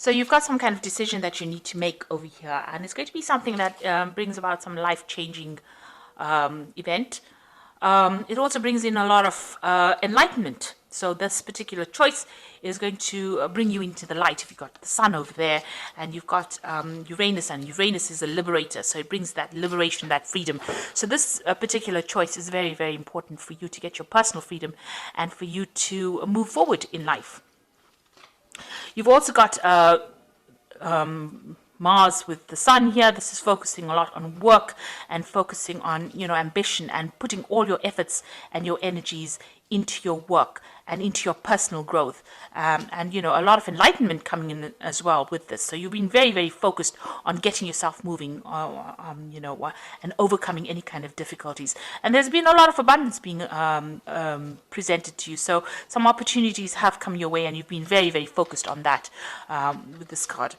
So you've got some kind of decision that you need to make over here, and it's going to be something that brings about some life-changing event. It also brings in a lot of enlightenment. So this particular choice is going to bring you into the light. If you've got the sun over there and you've got Uranus, and Uranus is a liberator, so it brings that liberation, that freedom. So this particular choice is very, very important for you to get your personal freedom and for you to move forward in life. You've also got Mars with the sun here. This is focusing a lot on work and focusing on, ambition and putting all your efforts and your energies into your work and into your personal growth. And, a lot of enlightenment coming in as well with this. So you've been very, very focused on getting yourself moving, and overcoming any kind of difficulties. And there's been a lot of abundance being presented to you. So some opportunities have come your way, and you've been very, very focused on that with this card.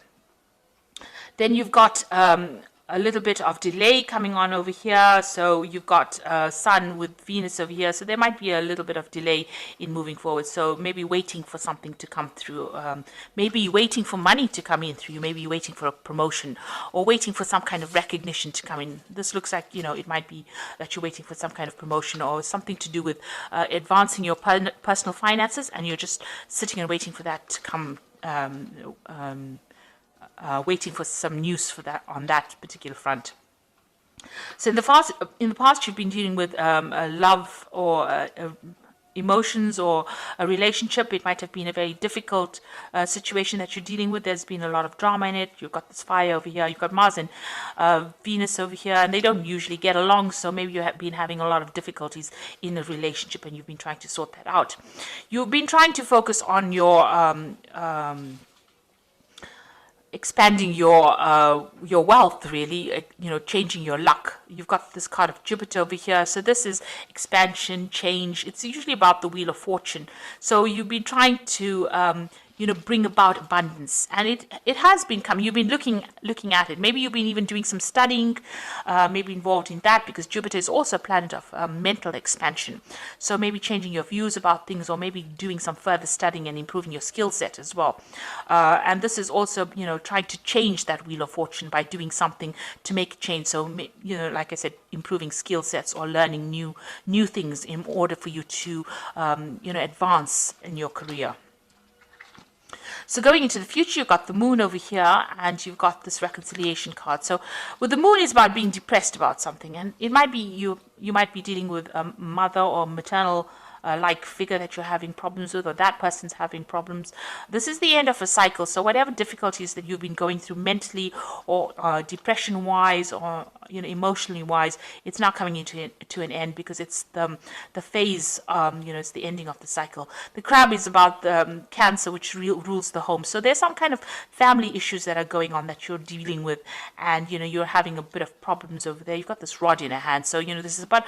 Then you've got a little bit of delay coming on over here. So you've got Sun with Venus over here. So there might be a little bit of delay in moving forward. So maybe waiting for something to come through. Maybe waiting for money to come in through. Maybe waiting for a promotion or waiting for some kind of recognition to come in. This looks like, it might be that you're waiting for some kind of promotion or something to do with advancing your personal finances, and you're just sitting and waiting for that to come. Waiting for some news for that on that particular front. So in the past, you've been dealing with a love or emotions or a relationship. It might have been a very difficult situation that you're dealing with. There's been a lot of drama in it. You've got this fire over here. You've got Mars and Venus over here, and they don't usually get along. So maybe you have been having a lot of difficulties in a relationship, and you've been trying to sort that out. You've been trying to focus on your expanding your wealth, really, changing your luck. You've got this card of Jupiter over here. So this is expansion, change. It's usually about the Wheel of Fortune. So you've been trying to bring about abundance, and it has been coming. You've been looking at it. Maybe you've been even doing some studying, maybe involved in that, because Jupiter is also a planet of mental expansion. So maybe changing your views about things, or maybe doing some further studying and improving your skill set as well. And this is also, trying to change that Wheel of Fortune by doing something to make a change. So, like I said, improving skill sets or learning new things in order for you to, advance in your career. So going into the future, you've got the moon over here, and you've got this reconciliation card. So with the moon, is about being depressed about something, and it might be you might be dealing with a mother or maternal like figure that you're having problems with, or that person's having problems. This is the end of a cycle. So whatever difficulties that you've been going through mentally or depression wise or emotionally wise, it's now coming to an end, because it's the phase, it's the ending of the cycle. The crab is about the Cancer, which rules the home. So there's some kind of family issues that are going on that you're dealing with, and you're having a bit of problems over there. You've got this rod in a hand, so this is about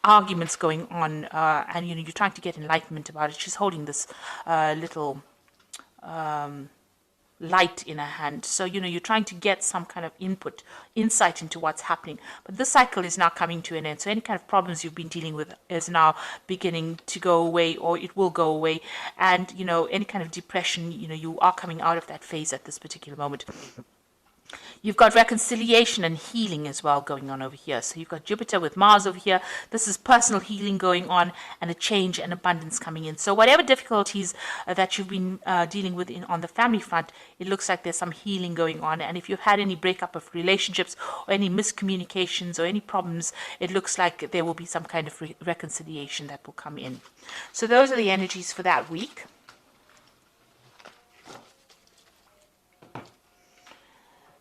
arguments going on, and you're trying to get enlightenment about it. She's holding this little light in her hand. So, you're trying to get some kind of insight into what's happening. But this cycle is now coming to an end. So any kind of problems you've been dealing with is now beginning to go away, or it will go away. And, any kind of depression, you are coming out of that phase at this particular moment. You've got reconciliation and healing as well going on over here. So you've got Jupiter with Mars over here. This is personal healing going on, and a change and abundance coming in. So whatever difficulties that you've been dealing with on the family front, it looks like there's some healing going on. And if you've had any breakup of relationships or any miscommunications or any problems, it looks like there will be some kind of reconciliation that will come in. So those are the energies for that week.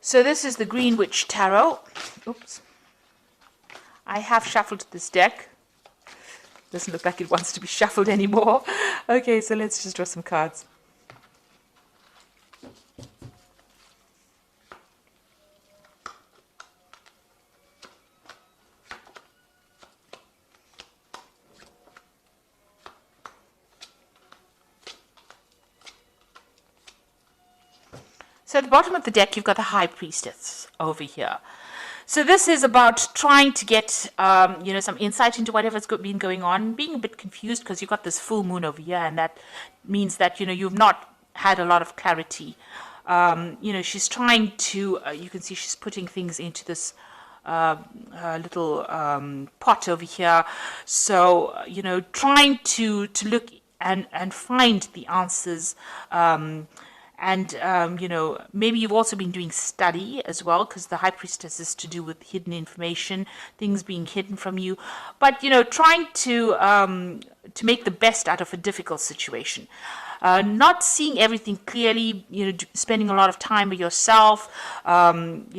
So this is the Green Witch Tarot. Oops. I have shuffled this deck. Doesn't look like it wants to be shuffled anymore. Okay, so let's just draw some cards. So at the bottom of the deck, you've got the High Priestess over here. So this is about trying to get, some insight into whatever's been going on, being a bit confused because you've got this full moon over here, and that means that, you've not had a lot of clarity she's trying to, you can see she's putting things into this little pot over here. So, trying to look and find the answers. Maybe you've also been doing study as well, because the high priestess is to do with hidden information, things being hidden from you. But, trying to make the best out of a difficult situation. Not seeing everything clearly, spending a lot of time with yourself, and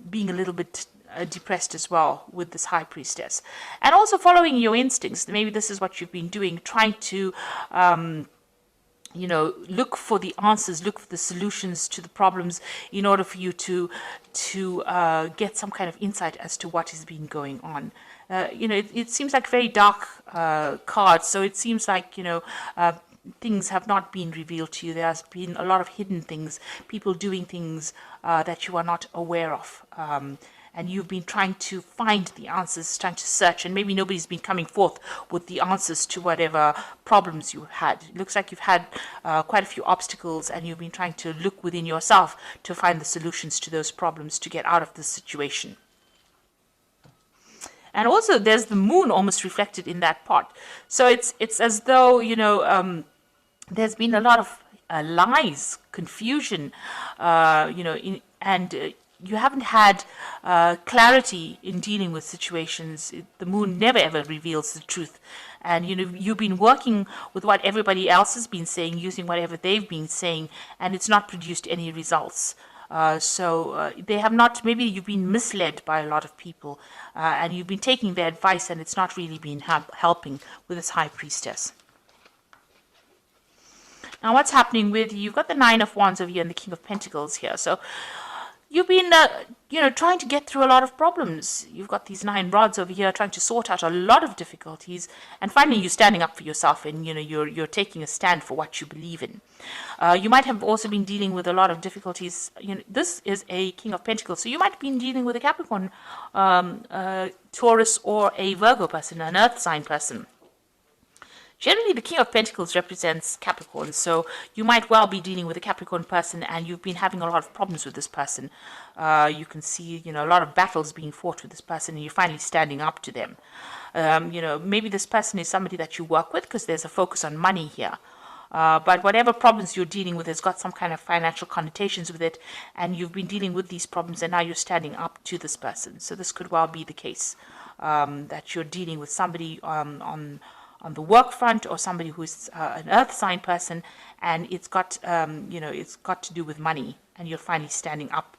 being a little bit depressed as well with this high priestess. And also following your instincts. Maybe this is what you've been doing, trying to look for the answers, look for the solutions to the problems in order for you to get some kind of insight as to what has been going on. It seems like very dark cards, so it seems like, things have not been revealed to you. There has been a lot of hidden things, people doing things that you are not aware of. And you've been trying to find the answers, trying to search, and maybe nobody's been coming forth with the answers to whatever problems you had. It looks like you've had quite a few obstacles, and you've been trying to look within yourself to find the solutions to those problems to get out of this situation. And also there's the moon almost reflected in that pot. So it's as though, there's been a lot of lies, confusion, you haven't had clarity in dealing with situations. The moon never ever reveals the truth. And, you've been working with what everybody else has been saying, using whatever they've been saying, and it's not produced any results. They have not, maybe you've been misled by a lot of people, and you've been taking their advice, and it's not really been helping with this high priestess. Now, what's happening with you? You've got the Nine of Wands over here and the King of Pentacles here. So you've been, trying to get through a lot of problems. You've got these 9 rods over here trying to sort out a lot of difficulties. And finally, you're standing up for yourself, and, you're taking a stand for what you believe in. You might have also been dealing with a lot of difficulties. This is a King of Pentacles. So you might have been dealing with a Capricorn, Taurus, or a Virgo person, an earth sign person. Generally, the King of Pentacles represents Capricorn, so you might well be dealing with a Capricorn person, and you've been having a lot of problems with this person. You can see, a lot of battles being fought with this person, and you're finally standing up to them. Maybe this person is somebody that you work with, because there's a focus on money here. But whatever problems you're dealing with has got some kind of financial connotations with it, and you've been dealing with these problems, and now you're standing up to this person. So this could well be the case, that you're dealing with somebody on the work front, or somebody who's an earth sign person, and it's got it's got to do with money, and you're finally standing up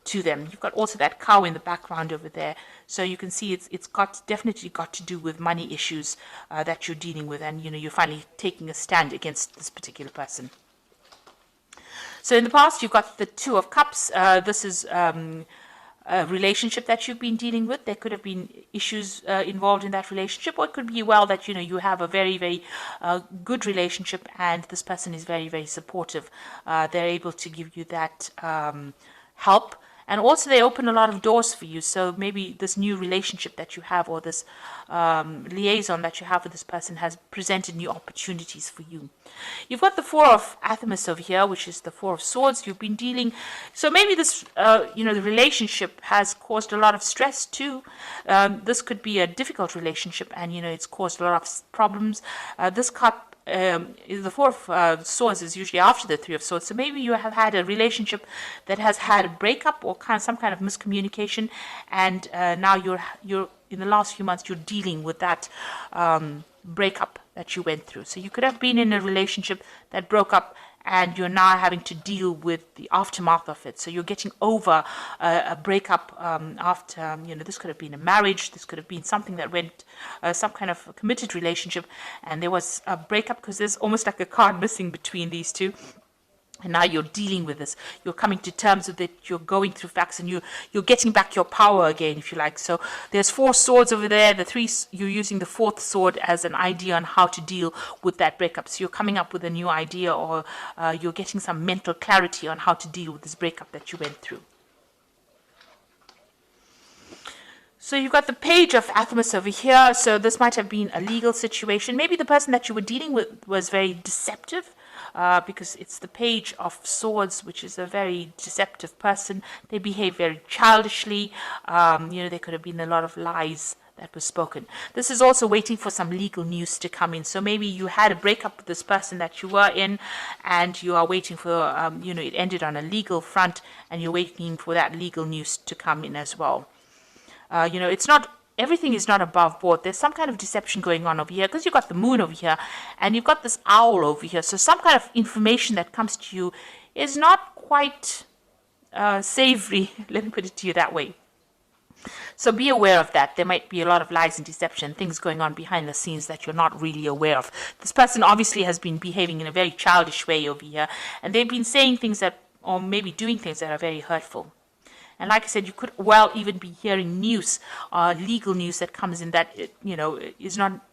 to them. You've got also that cow in the background over there, so you can see it's definitely got to do with money issues that you're dealing with, and you're finally taking a stand against this particular person. So in the past, you've got the Two of Cups. This is a relationship that you've been dealing with. There could have been issues involved in that relationship, or it could be well that you have a very, very good relationship, and this person is very, very supportive. They're able to give you that help, and also they open a lot of doors for you. So maybe this new relationship that you have, or this liaison that you have with this person, has presented new opportunities for you. You've got the Four of Athamas over here, which is the Four of Swords. You've been dealing, so maybe this the relationship has caused a lot of stress too. This could be a difficult relationship, and it's caused a lot of problems. This cup, the Four of Swords is usually after the Three of Swords. So maybe you have had a relationship that has had a breakup, or some kind of miscommunication, and now you're in the last few months you're dealing with that breakup that you went through. So you could have been in a relationship that broke up, and you're now having to deal with the aftermath of it. So you're getting over a breakup after, this could have been a marriage, this could have been something that went, some kind of a committed relationship, and there was a breakup, because there's almost like a card missing between these two. And now you're dealing with this. You're coming to terms with it. You're going through facts, and you're getting back your power again, if you like. So there's 4 swords over there. The 3, you're using the 4th sword as an idea on how to deal with that breakup. So you're coming up with a new idea, or you're getting some mental clarity on how to deal with this breakup that you went through. So you've got the Page of Athamas over here. So this might have been a legal situation. Maybe the person that you were dealing with was very deceptive. because it's the Page of Swords, which is a very deceptive person. They behave very childishly. There could have been a lot of lies that was spoken. This is also waiting for some legal news to come in. So maybe you had a breakup with this person that you were in, and you are waiting for, it ended on a legal front, and you're waiting for that legal news to come in as well. It's not, everything is not above board. There's some kind of deception going on over here, because you've got the moon over here, and you've got this owl over here. So some kind of information that comes to you is not quite savory, let me put it to you that way. So be aware of that. There might be a lot of lies and deception, things going on behind the scenes that you're not really aware of. This person obviously has been behaving in a very childish way over here, and they've been saying things that, or maybe doing things that are very hurtful. And like I said, you could well even be hearing news, legal news that comes in that,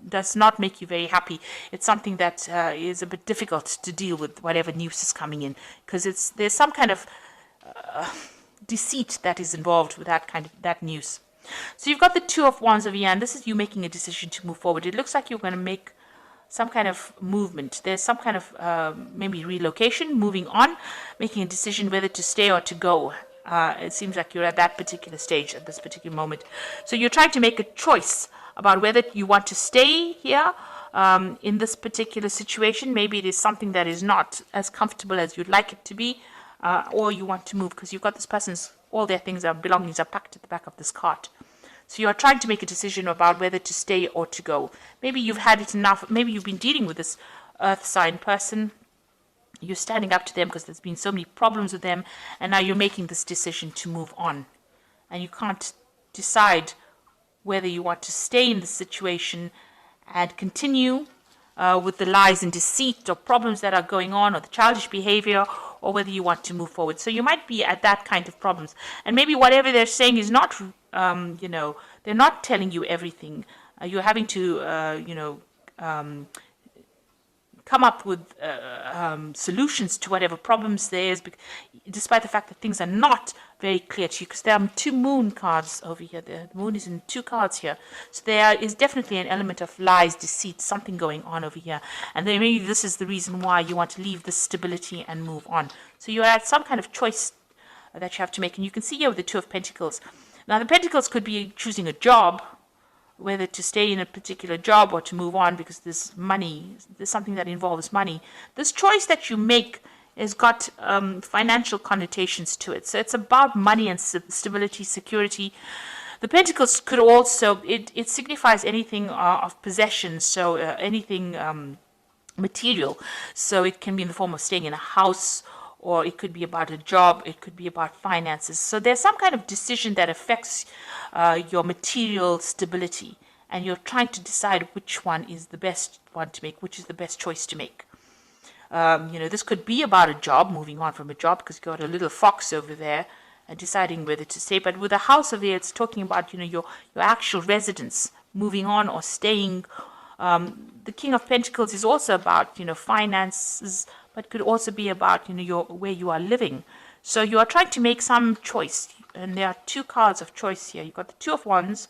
does not make you very happy. It's something that is a bit difficult to deal with, whatever news is coming in, because there's some kind of deceit that is involved with that news. So you've got the Two of Wands over here, and this is you making a decision to move forward. It looks like you're going to make some kind of movement. There's some kind of maybe relocation, moving on, making a decision whether to stay or to go. It seems like you're at that particular stage at this particular moment. So you're trying to make a choice about whether you want to stay here in this particular situation. Maybe it is something that is not as comfortable as you'd like it to be, or you want to move because you've got this person's, all their things, their belongings are packed at the back of this cart. So you are trying to make a decision about whether to stay or to go. Maybe you've had it enough. Maybe you've been dealing with this earth sign person. You're standing up to them because there's been so many problems with them, and now you're making this decision to move on. And you can't decide whether you want to stay in the situation and continue with the lies and deceit or problems that are going on, or the childish behavior, or whether you want to move forward. So you might be at that kind of problems. And maybe whatever they're saying is not, they're not telling you everything. You're having to, come up with solutions to whatever problems there is, despite the fact that things are not very clear to you, because there are two moon cards over here. The moon is in two cards here. So there is definitely an element of lies, deceit, something going on over here. And then maybe this is the reason why you want to leave this stability and move on. So you're at some kind of choice that you have to make. And you can see here with the Two of Pentacles. Now the Pentacles could be choosing a job, whether to stay in a particular job or to move on, because there's money, there's something that involves money. This choice that you make has got financial connotations to it. So it's about money and stability, security. The Pentacles could also, it signifies anything of possession, so anything material. So it can be in the form of staying in a house, or it could be about a job, it could be about finances. So there's some kind of decision that affects your material stability, and you're trying to decide which one is the best one to make, which is the best choice to make. This could be about a job, moving on from a job, because you've got a little fox over there, and deciding whether to stay. But with a house over here, it's talking about, your actual residence, moving on or staying. The King of Pentacles is also about, finances, but could also be about, where you are living. So you are trying to make some choice, and there are two cards of choice here. You've got the Two of Wands,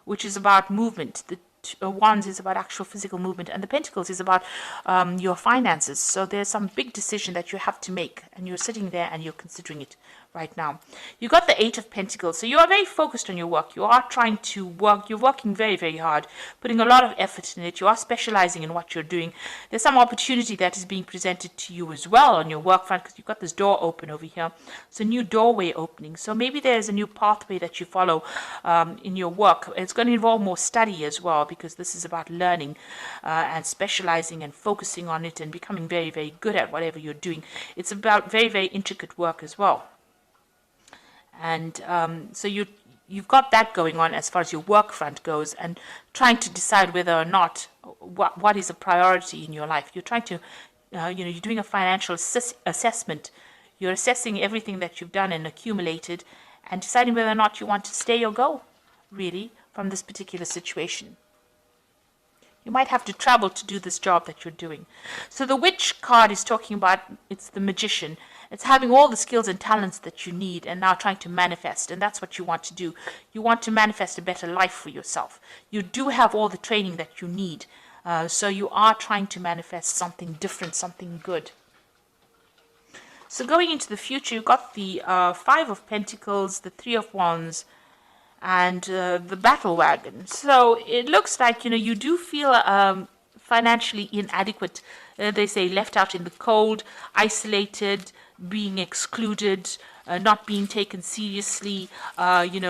which is about movement. The Wands is about actual physical movement, and the Pentacles is about your finances. So there's some big decision that you have to make, and you're sitting there and you're considering it right now. You got the Eight of Pentacles, so you are very focused on your work. You are trying to work. You're working very, very hard, putting a lot of effort in it. You are specializing in what you're doing. There's some opportunity that is being presented to you as well on your work front, because you've got this door open over here. It's a new doorway opening. So maybe there's a new pathway that you follow in your work. It's going to involve more study as well, because this is about learning and specializing and focusing on it and becoming very, very good at whatever you're doing. It's about very, very intricate work as well. And so you've got that going on as far as your work front goes, and trying to decide whether or not what is a priority in your life. You're trying to, you're doing a financial assessment. You're assessing everything that you've done and accumulated, and deciding whether or not you want to stay or go, really, from this particular situation. You might have to travel to do this job that you're doing. So the Witch card is talking about, it's the magician. It's having all the skills and talents that you need, and now trying to manifest. And that's what you want to do. You want to manifest a better life for yourself. You do have all the training that you need. So you are trying to manifest something different, something good. So going into the future, you've got the Five of Pentacles, the Three of Wands, and the Battle Wagon. So it looks like, you do feel financially inadequate. They say left out in the cold, isolated, being excluded, not being taken seriously,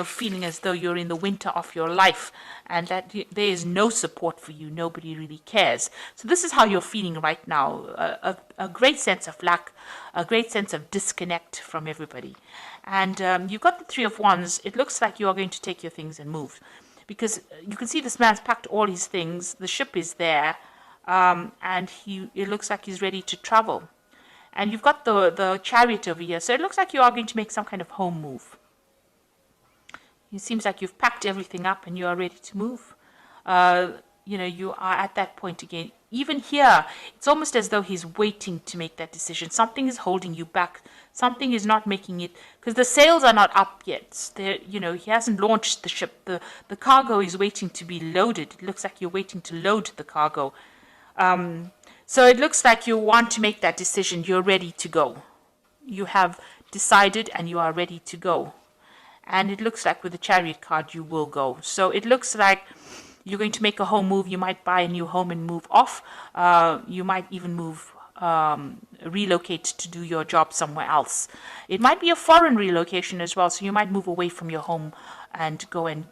feeling as though you're in the winter of your life and that there is no support for you. Nobody really cares. So this is how you're feeling right now. A great sense of lack, a great sense of disconnect from everybody. And you've got the Three of Wands. It looks like you are going to take your things and move. Because you can see this man's packed all his things. The ship is there. And it looks like he's ready to travel. And you've got the Chariot over here. So it looks like you are going to make some kind of home move. It seems like you've packed everything up and you are ready to move. You are at that point again. Even here, it's almost as though he's waiting to make that decision. Something is holding you back. Something is not making it, because the sails are not up yet. He hasn't launched the ship. The cargo is waiting to be loaded. It looks like you're waiting to load the cargo. So it looks like you want to make that decision. You're ready to go. You have decided and you are ready to go. And it looks like with the Chariot card, you will go. So it looks like you're going to make a home move. You might buy a new home and move off. You might even relocate to do your job somewhere else. It might be a foreign relocation as well. So you might move away from your home and go and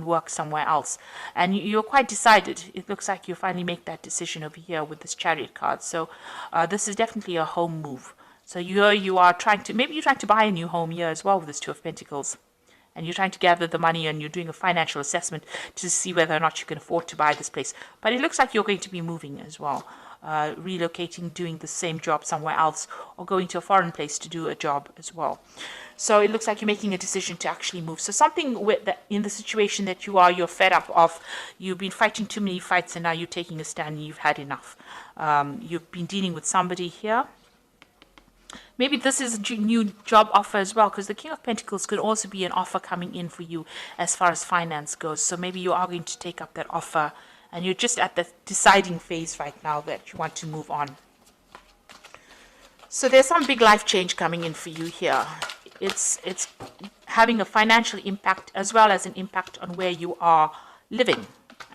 work somewhere else. And you're quite decided. It looks like you finally make that decision over here with this Chariot card. So this is definitely a home move. So you are trying to buy a new home here as well with this Two of Pentacles. And you're trying to gather the money and you're doing a financial assessment to see whether or not you can afford to buy this place. But it looks like you're going to be moving as well. Relocating, doing the same job somewhere else, or going to a foreign place to do a job as well. So it looks like you're making a decision to actually move. So something in the situation that you're fed up of. You've been fighting too many fights and now you're taking a stand and you've had enough. You've been dealing with somebody here. Maybe this is a new job offer as well, because the King of Pentacles could also be an offer coming in for you as far as finance goes. So maybe you are going to take up that offer and you're just at the deciding phase right now that you want to move on. So there's some big life change coming in for you here. It's having a financial impact as well as an impact on where you are living.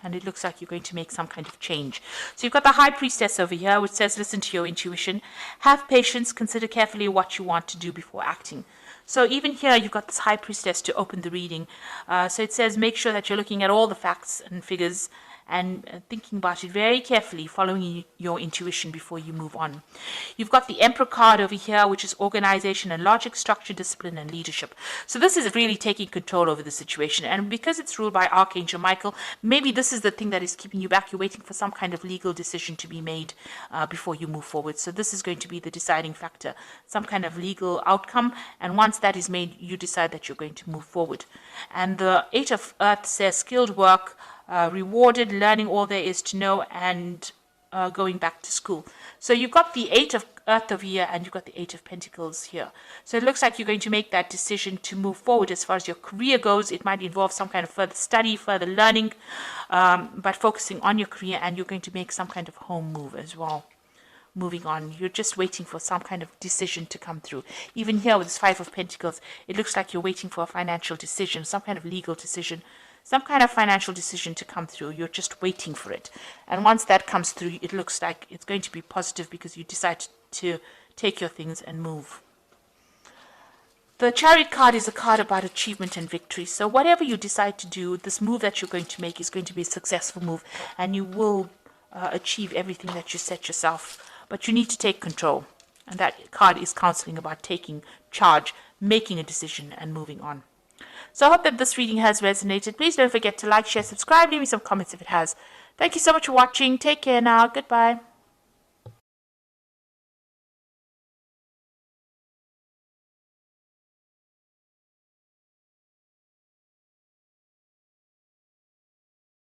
And it looks like you're going to make some kind of change. So you've got the High Priestess over here, which says, listen to your intuition. Have patience. Consider carefully what you want to do before acting. So even here, you've got this High Priestess to open the reading. So it says, make sure that you're looking at all the facts and figures and thinking about it very carefully, following your intuition before you move on. You've got the Emperor card over here, which is organization and logic, structure, discipline, and leadership. So this is really taking control over the situation. And because it's ruled by Archangel Michael, maybe this is the thing that is keeping you back. You're waiting for some kind of legal decision to be made before you move forward. So this is going to be the deciding factor, some kind of legal outcome. And once that is made, you decide that you're going to move forward. And the Eight of Earth says skilled work, rewarded, learning all there is to know, and going back to school. So you've got the Eight of Earth over here and you've got the Eight of Pentacles here. So it looks like you're going to make that decision to move forward as far as your career goes. It might involve some kind of further study, further learning, but focusing on your career, and you're going to make some kind of home move as well. Moving on, you're just waiting for some kind of decision to come through. Even here with this Five of Pentacles, it looks like you're waiting for a financial decision, some kind of legal decision, some kind of financial decision to come through. You're just waiting for it. And once that comes through, it looks like it's going to be positive because you decide to take your things and move. The Chariot card is a card about achievement and victory. So whatever you decide to do, this move that you're going to make is going to be a successful move, and you will achieve everything that you set yourself. But you need to take control. And that card is counseling about taking charge, making a decision, and moving on. So I hope that this reading has resonated. Please don't forget to like, share, subscribe, leave me some comments if it has. Thank you so much for watching. Take care now. Goodbye.